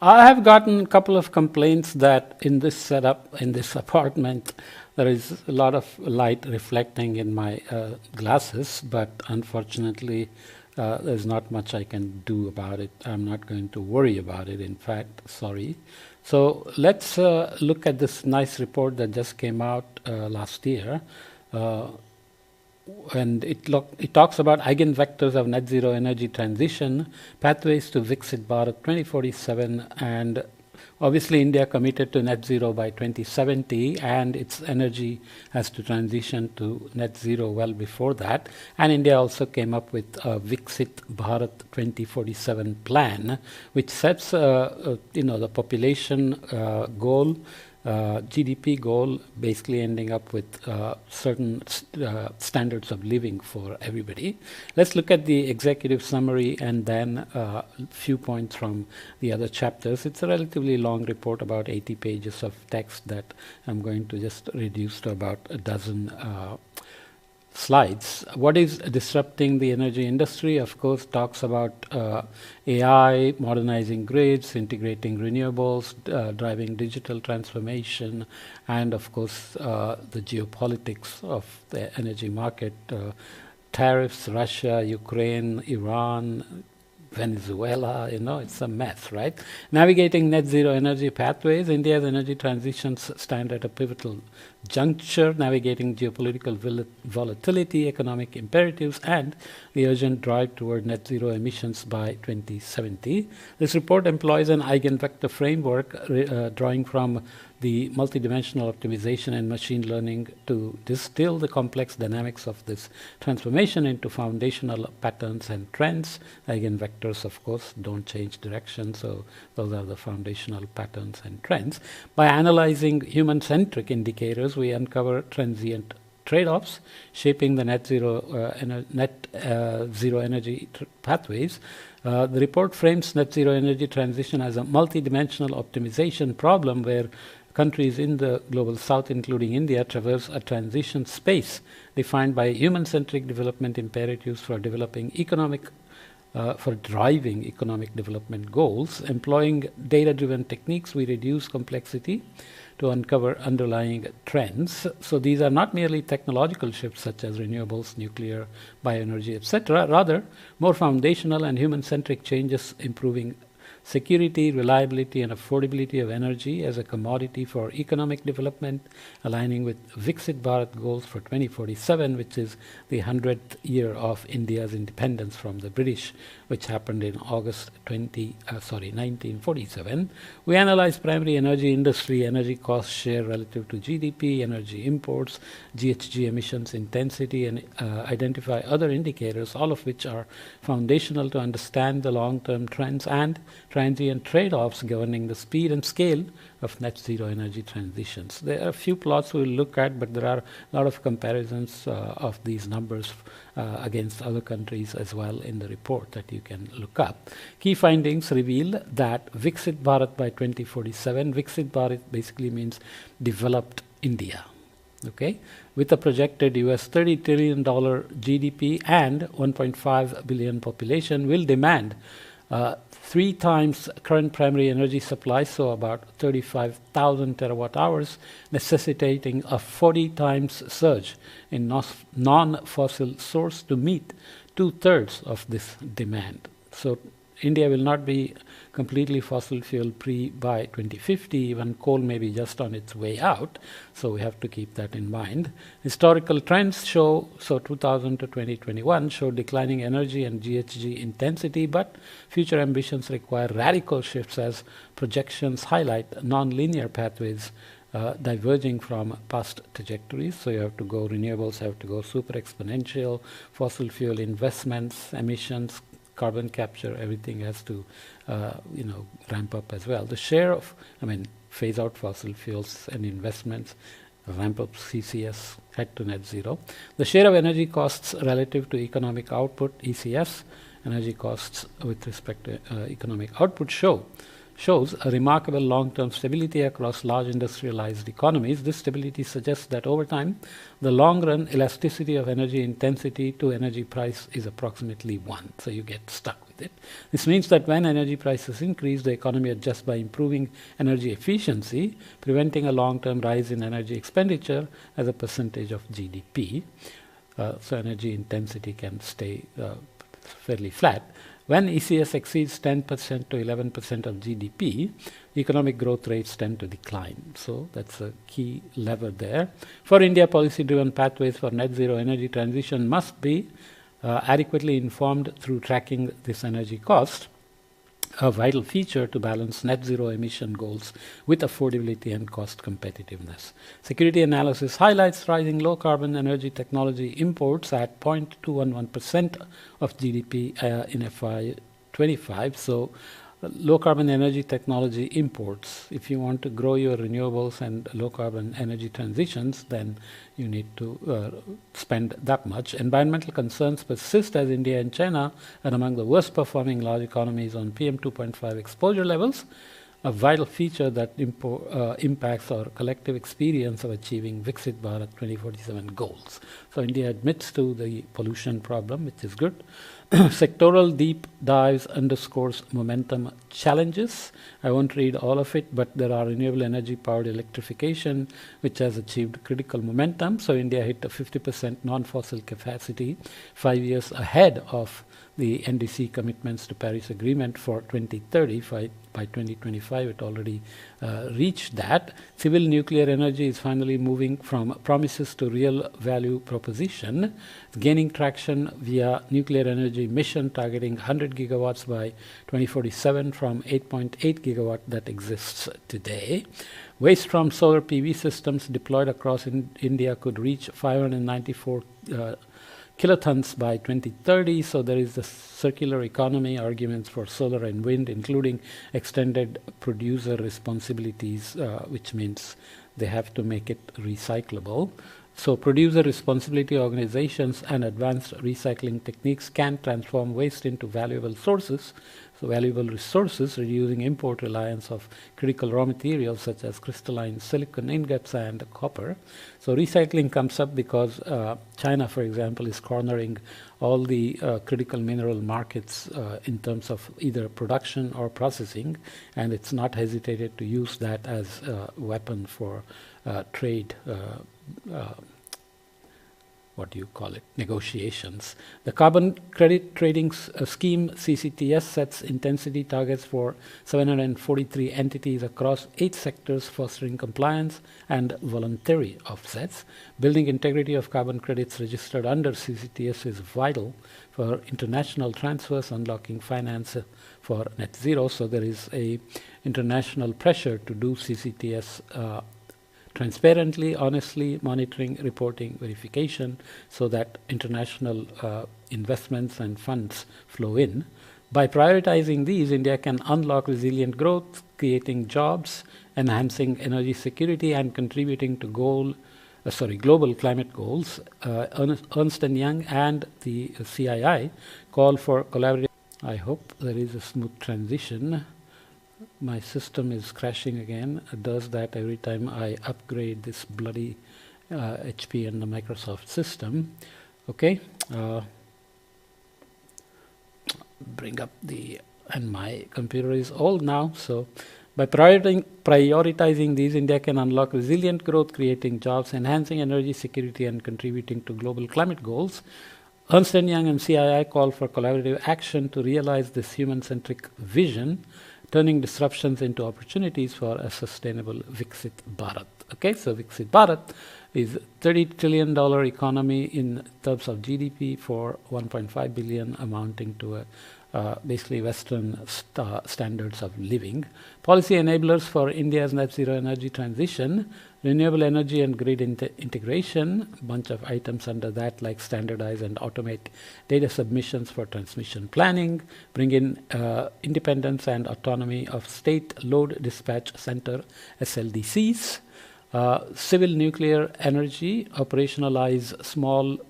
I have gotten a couple of complaints that in this setup, in this apartment, there is a lot of light reflecting in my glasses, but unfortunately, there's not much I can do about it. I'm not going to worry about it, in fact, sorry. So let's look at this nice report that just came out last year. And it talks about eigenvectors of net zero energy transition, pathways to Viksit Bharat 2047, and obviously India committed to net zero by 2070, and its energy has to transition to net zero well before that. And India also came up with a Viksit Bharat 2047 plan, which sets the population goal, GDP goal, basically ending up with certain standards of living for everybody. Let's look at the executive summary and then a few points from the other chapters. It's a relatively long report, about 80 pages of text that I'm going to just reduce to about a dozen slides. What is disrupting the energy industry? Of course, talks about AI, modernizing grids, integrating renewables, driving digital transformation, and of course, the geopolitics of the energy market, tariffs, Russia, Ukraine, Iran, Venezuela, it's a mess, right? Navigating net zero energy pathways. India's energy transitions stand at a pivotal juncture, navigating geopolitical volatility, economic imperatives, and the urgent drive toward net zero emissions by 2070. This report employs an eigenvector framework drawing from the multidimensional optimization and machine learning to distill the complex dynamics of this transformation into foundational patterns and trends. Eigenvectors, of course, don't change direction, so those are the foundational patterns and trends. By analyzing human-centric indicators, we uncover transient trade-offs shaping the net zero energy pathways. The report frames net zero energy transition as a multidimensional optimization problem where countries in the global south, including India, traverse a transition space defined by human-centric development imperatives for driving economic development goals. Employing data-driven techniques, we reduce complexity to uncover underlying trends. So these are not merely technological shifts such as renewables, nuclear, bioenergy, etc. Rather, more foundational and human-centric changes improving security, reliability, and affordability of energy as a commodity for economic development, aligning with Viksit Bharat goals for 2047, which is the 100th year of India's independence from the British, which happened in August 1947. We analyze primary energy industry, energy cost share relative to GDP, energy imports, GHG emissions intensity, and identify other indicators, all of which are foundational to understand the long-term trends and transient trade-offs governing the speed and scale of net zero energy transitions. There are a few plots we'll look at, but there are a lot of comparisons of these numbers against other countries as well in the report that you can look up. Key findings reveal that Viksit Bharat by 2047, Viksit Bharat basically means developed India. Okay, with a projected US $30 trillion GDP and 1.5 billion population, will demand 3 times current primary energy supply, so about 35,000 terawatt hours, necessitating a 40 times surge in non-fossil source to meet 2/3 of this demand. So India will not be completely fossil fuel free by 2050. Even coal may be just on its way out, so we have to keep that in mind. Historical trends show, 2000 to 2021, show declining energy and GHG intensity, but future ambitions require radical shifts as projections highlight non-linear pathways diverging from past trajectories. So you have to go, renewables have to go super exponential, fossil fuel investments, emissions, carbon capture, everything has to, ramp up as well. The share of, phase out fossil fuels and investments, ramp up CCS, head to net zero. The share of energy costs relative to economic output, ECS, energy costs with respect to economic output show shows a remarkable long-term stability across large industrialized economies. This stability suggests that over time, the long-run elasticity of energy intensity to energy price is approximately 1. So you get stuck with it. This means that when energy prices increase, the economy adjusts by improving energy efficiency, preventing a long-term rise in energy expenditure as a percentage of GDP. So energy intensity can stay fairly flat. When ECS exceeds 10% to 11% of GDP, economic growth rates tend to decline. So that's a key lever there. For India, policy-driven pathways for net zero energy transition must be adequately informed through tracking this energy cost, a vital feature to balance net zero emission goals with affordability and cost competitiveness. Security analysis highlights rising low carbon energy technology imports at 0.211% of GDP in FY25. So low carbon energy technology imports, if you want to grow your renewables and low carbon energy transitions, then you need to spend that much. Environmental concerns persist as India and China are among the worst performing large economies on PM 2.5 exposure levels, a vital feature that impacts our collective experience of achieving Viksit Bharat 2047 goals. So India admits to the pollution problem, which is good. Sectoral deep dives underscores momentum challenges. I won't read all of it, but there are renewable energy powered electrification, which has achieved critical momentum. So India hit a 50% non-fossil capacity 5 years ahead of the NDC commitments to Paris Agreement for 2030. By 2025, it already reached that. Civil nuclear energy is finally moving from promises to real value proposition. It's gaining traction via nuclear energy mission targeting 100 gigawatts by 2047 from 8.8 gigawatt that exists today. Waste from solar PV systems deployed across India could reach 594 kilotons by 2030. So there is the circular economy arguments for solar and wind, including extended producer responsibilities, which means they have to make it recyclable. So producer responsibility organizations and advanced recycling techniques can transform waste into valuable resources, reducing import reliance of critical raw materials such as crystalline silicon ingots and copper. So recycling comes up because China, for example, is cornering all the critical mineral markets in terms of either production or processing, and it's not hesitated to use that as a weapon for trade negotiations. The carbon credit trading scheme CCTS sets intensity targets for 743 entities across 8 sectors, fostering compliance and voluntary offsets. Building integrity of carbon credits registered under CCTS is vital for international transfers, unlocking finance for net zero. So there is a international pressure to do CCTS transparently, honestly, monitoring, reporting, verification, so that international investments and funds flow in. By prioritizing these, India can unlock resilient growth, creating jobs, enhancing energy security, and contributing to global climate goals. Ernst & Young and the CII call for collaboration. I hope there is a smooth transition. My system is crashing again. It does that every time I upgrade this bloody HP and the Microsoft system. Okay. Bring up and my computer is old now. So by prioritizing these, India can unlock resilient growth, creating jobs, enhancing energy security, and contributing to global climate goals. Ernst & Young and CII call for collaborative action to realize this human-centric vision, turning disruptions into opportunities for a sustainable Viksit Bharat. Okay, so Viksit Bharat is $30 trillion economy in terms of GDP for 1.5 billion, amounting to basically Western standards of living. Policy enablers for India's net zero energy transition, renewable energy and grid integration, a bunch of items under that like standardize and automate data submissions for transmission planning, bring in independence and autonomy of state load dispatch center SLDCs, civil nuclear energy, operationalize small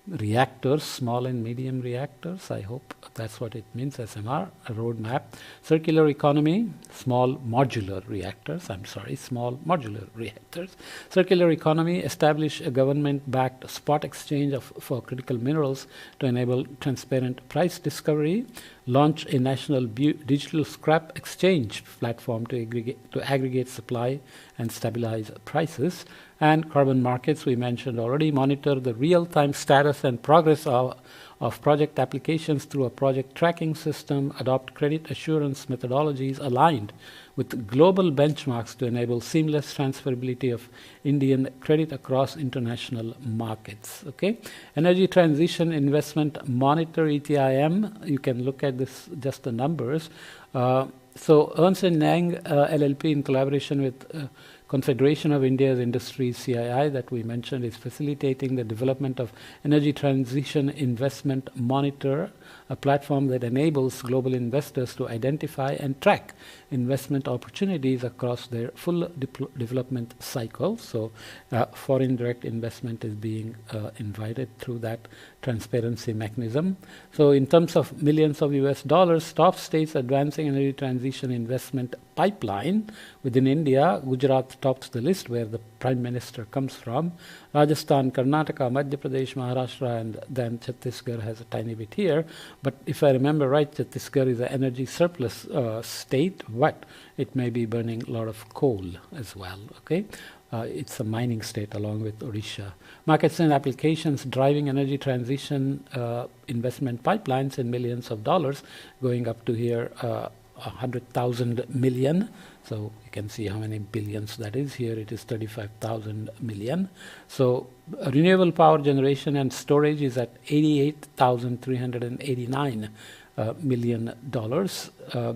reactors, small and medium reactors. I hope that's what it means, SMR, a roadmap. Circular economy, small modular reactors. Small modular reactors. Circular economy, establish a government-backed spot exchange for critical minerals to enable transparent price discovery. Launch a national digital scrap exchange platform to aggregate supply and stabilize prices. And carbon markets, we mentioned already, monitor the real-time status and progress of project applications through a project tracking system, adopt credit assurance methodologies aligned with global benchmarks to enable seamless transferability of Indian credit across international markets. Okay, Energy Transition Investment Monitor, ETIM, you can look at this, just the numbers. So Ernst & Young LLP, in collaboration with Confederation of India's Industries, CII, that we mentioned, is facilitating the development of Energy Transition Investment Monitor, a platform that enables global investors to identify and track investment opportunities across their full development cycle. So foreign direct investment is being invited through that transparency mechanism. So in terms of millions of US dollars, top states advancing energy transition investment pipeline within India, Gujarat tops the list, where the Prime Minister comes from. Rajasthan, Karnataka, Madhya Pradesh, Maharashtra, and then Chhattisgarh has a tiny bit here. But if I remember right, Chhattisgarh is an energy surplus state, but it may be burning a lot of coal as well. Okay, it's a mining state along with Odisha. Markets and applications driving energy transition investment pipelines in millions of dollars, going up to here 100,000 million. So you can see how many billions that is. Here it is 35,000 million. So renewable power generation and storage is at $88,389 million.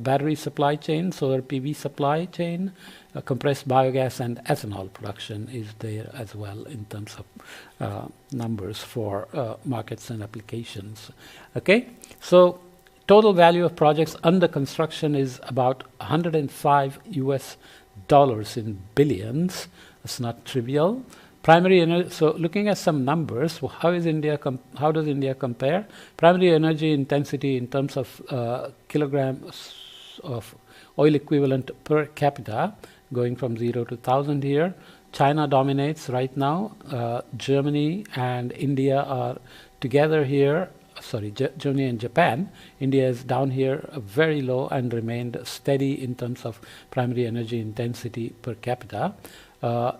Battery supply chain, solar PV supply chain, compressed biogas and ethanol production is there as well in terms of numbers for markets and applications. Okay, so total value of projects under construction is about $105 in billions. That's not trivial. Primary energy. So looking at some numbers, how does India compare? Primary energy intensity in terms of kilograms of oil equivalent per capita, going from 0 to 1,000 here. China dominates right now. Germany and India are together here. Germany and Japan. India is down here very low and remained steady in terms of primary energy intensity per capita.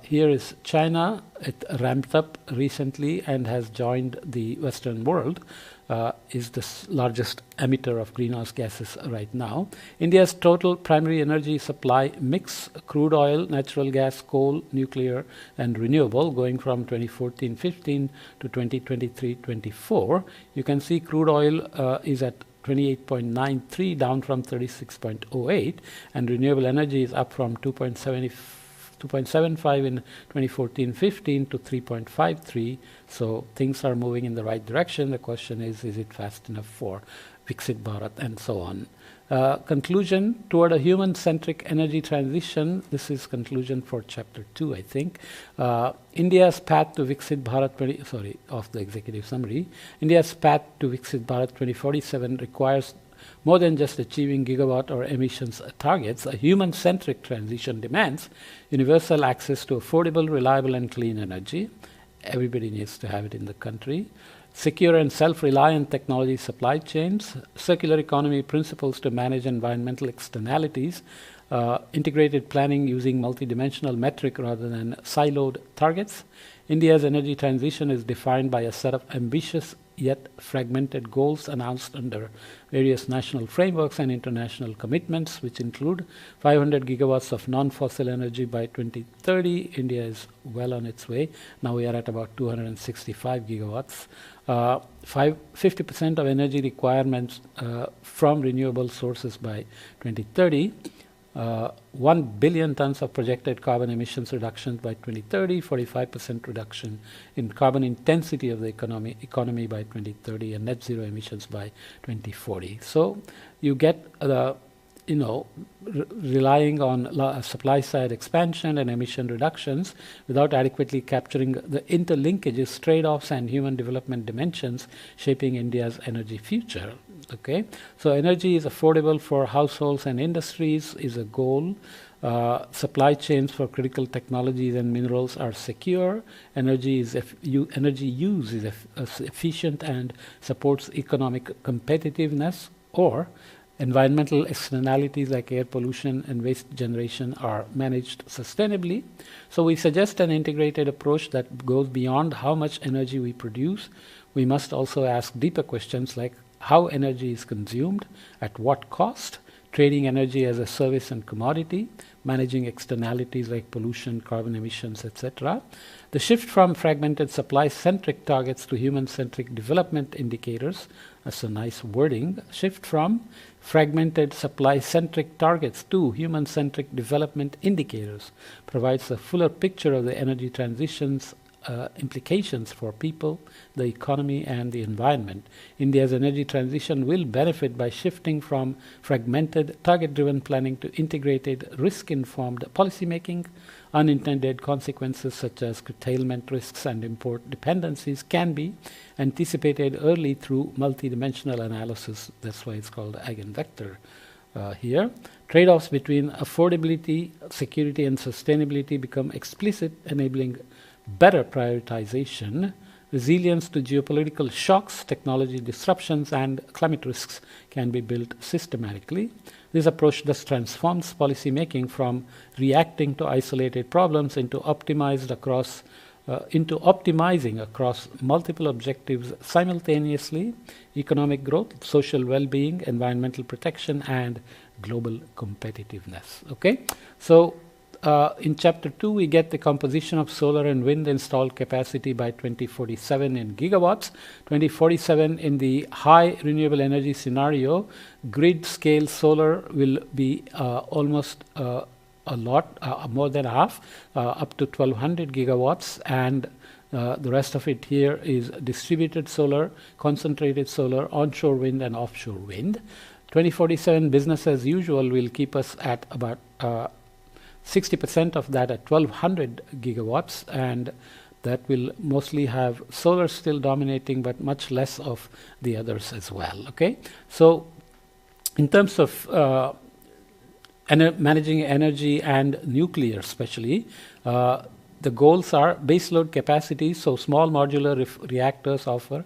Here is China. It ramped up recently and has joined the Western world, is the largest emitter of greenhouse gases right now. India's total primary energy supply mix, crude oil, natural gas, coal, nuclear, and renewable, going from 2014-15 to 2023-24. You can see crude oil is at 28.93, down from 36.08, and renewable energy is up from 2.75 in 2014-15 to 3.53. So things are moving in the right direction. The question is it fast enough for Viksit Bharat and so on? Conclusion, toward a human-centric energy transition. This is conclusion for chapter 2, I think. India's path to Viksit Bharat of the executive summary. India's path to Viksit Bharat 2047 requires more than just achieving gigawatt or emissions targets. A human-centric transition demands universal access to affordable, reliable, and clean energy. Everybody needs to have it in the country. Secure and self-reliant technology supply chains, circular economy principles to manage environmental externalities, integrated planning using multidimensional metric rather than siloed targets. India's energy transition is defined by a set of ambitious yet fragmented goals announced under various national frameworks and international commitments, which include 500 gigawatts of non-fossil energy by 2030. India is well on its way. Now we are at about 265 gigawatts. 50% of energy requirements from renewable sources by 2030. 1 billion tons of projected carbon emissions reductions by 2030, 45% reduction in carbon intensity of the economy by 2030, and net zero emissions by 2040. So you get the relying on supply side expansion and emission reductions without adequately capturing the interlinkages, trade-offs, and human development dimensions shaping India's energy future. Okay, so energy is affordable for households and industries is a goal. Supply chains for critical technologies and minerals are secure. Energy use is efficient and supports economic competitiveness. Or environmental externalities like air pollution and waste generation are managed sustainably. So we suggest an integrated approach that goes beyond how much energy we produce. We must also ask deeper questions like how energy is consumed, at what cost, trading energy as a service and commodity, managing externalities like pollution, carbon emissions, etc. The shift from fragmented supply-centric targets to human-centric development indicators, that's a nice wording, shift from fragmented supply-centric targets to human-centric development indicators provides a fuller picture of the energy transition's implications for people, the economy, and the environment. India's energy transition will benefit by shifting from fragmented, target-driven planning to integrated, risk-informed policymaking. Unintended consequences such as curtailment risks and import dependencies can be anticipated early through multidimensional analysis. That's why it's called eigenvector here. Trade-offs between affordability, security, and sustainability become explicit, enabling better prioritization. Resilience to geopolitical shocks, technology disruptions, and climate risks can be built systematically. This approach thus transforms policymaking from reacting to isolated problems into optimizing across multiple objectives simultaneously: economic growth, social well-being, environmental protection, and global competitiveness. Okay, so in Chapter 2, we get the composition of solar and wind installed capacity by 2047 in gigawatts. 2047, in the high renewable energy scenario, grid-scale solar will be almost a lot, more than half, up to 1200 gigawatts, and the rest of it here is distributed solar, concentrated solar, onshore wind, and offshore wind. 2047, business as usual will keep us at about 60% of that at 1200 gigawatts, and that will mostly have solar still dominating, but much less of the others as well. Okay, so in terms of managing energy and nuclear especially, the goals are baseload capacity, so small modular reactors offer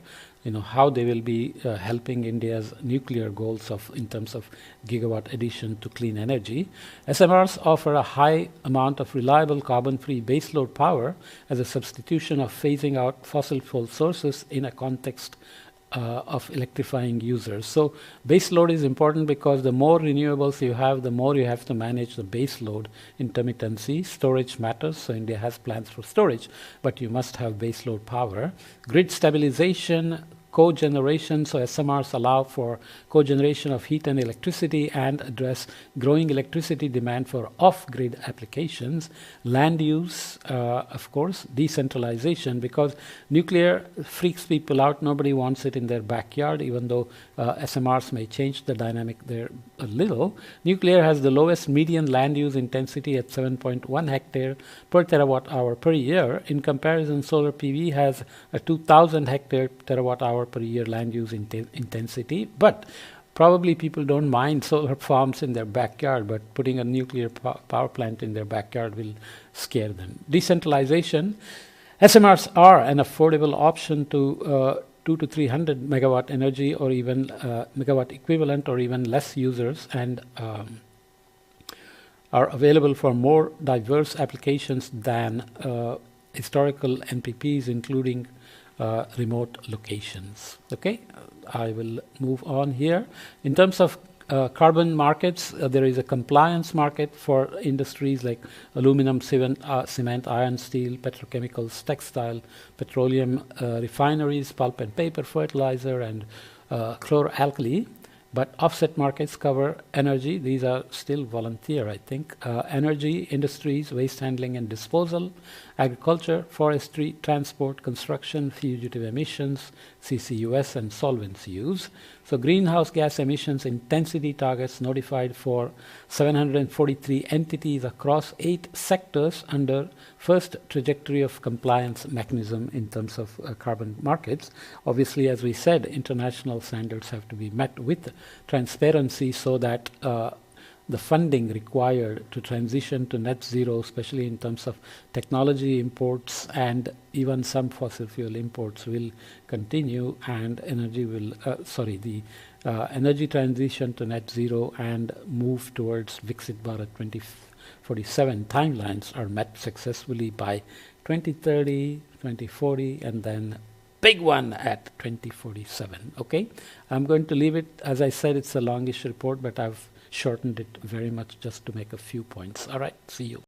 how they will be helping India's nuclear goals in terms of gigawatt addition to clean energy. SMRs offer a high amount of reliable carbon-free baseload power as a substitution of phasing out fossil fuel sources in a context of electrifying users. So base load is important because the more renewables you have, the more you have to manage the base load intermittency. Storage matters, so India has plans for storage, but you must have base load power. Grid stabilization, cogeneration, so SMRs allow for cogeneration of heat and electricity and address growing electricity demand for off-grid applications. Land use, of course, decentralization, because nuclear freaks people out. Nobody wants it in their backyard, even though SMRs may change the dynamic there a little. Nuclear has the lowest median land use intensity at 7.1 hectare per terawatt hour per year. In comparison, solar PV has a 2000 hectare terawatt hour per year land use intensity, but probably people don't mind solar farms in their backyard, but putting a nuclear power plant in their backyard will scare them. Decentralization. SMRs are an affordable option to 200 to 300 megawatt energy, or even megawatt equivalent, or even less users, and are available for more diverse applications than historical NPPs, including remote locations. Okay, I will move on here. In terms of carbon markets, there is a compliance market for industries like aluminum, cement, iron, steel, petrochemicals, textile, petroleum refineries, pulp and paper, fertilizer, and chloralkali. But offset markets cover energy. These are still volunteer, I think. Energy, industries, waste handling and disposal, agriculture, forestry, transport, construction, fugitive emissions, CCUS, and solvents use. So greenhouse gas emissions intensity targets notified for 743 entities across 8 sectors under first trajectory of compliance mechanism in terms of carbon markets. Obviously, as we said, international standards have to be met with transparency so that the funding required to transition to net zero, especially in terms of technology imports and even some fossil fuel imports, will continue, and energy will, the energy transition to net zero and move towards Viksit Bharat 2047 timelines are met successfully by 2030, 2040, and then big one at 2047. Okay, I'm going to leave it. As I said, it's a longish report, but I've shortened it very much just to make a few points. All right, see you.